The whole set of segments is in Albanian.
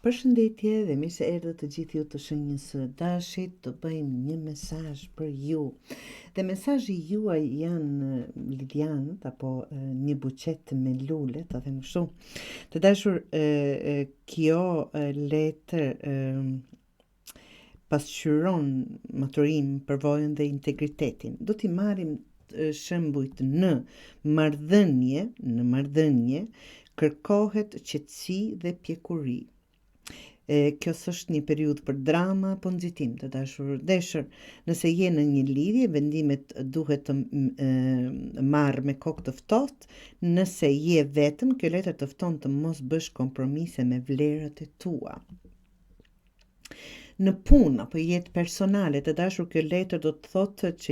Përshëndetje dhe mirë se erdhët të gjithë ju të Shenjës së Dashit. Të bëjmë një mesazh për ju. Dhe mesazhi juaj janë Lilianët apo një buqet me lule, ta them kështu. Të dashur, kjo letër pasqyron maturim, përvojën dhe integritetin. Do t'i marrim shembujt në marrëdhënie kërkohet qetësi dhe pjekuri. Kjo s'është një periudhë për drama apo nxitim, të dashur deshër. Nëse je në një lidhje, vendimet duhet të marrë me kokë të ftohtë. Nëse je vetëm, kjo letër të fton të mos bësh kompromise me vlerat e tua. Në punë apo jetë personale, të dashur, kjo letër do të thotë që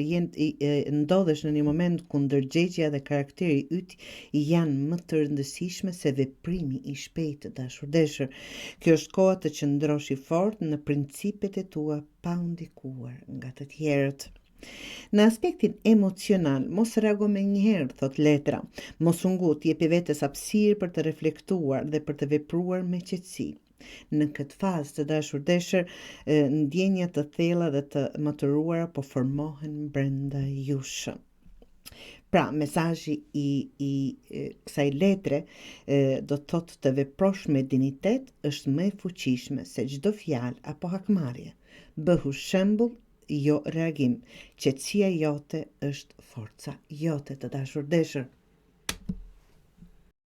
ndodhesh në një moment ku ndërgjegjja dhe karakteri yt janë më të rëndësishme se veprimi i shpejtë, të dashur deshër. Kjo është koha të qëndrosh i fortë në principet e tua pa u ndikuar nga të tjerët. Në aspektin emocional, mos reago me njëherë, thot letra. Mos u ngut, jepi vetes hapësirë për të reflektuar dhe për të vepruar me qetësi. Në këtë fazë, të dashur deshër, ndjenja të thella dhe të maturuara po formohen brenda jush. Pra, mesazhi i kësaj letre do të thotë të veprosh me dignitet është më e fuqishme se çdo fjalë apo hakmarrje. Bëhu shembull, jo reagim. Qetësia jote është forca jote, të dashur deshër.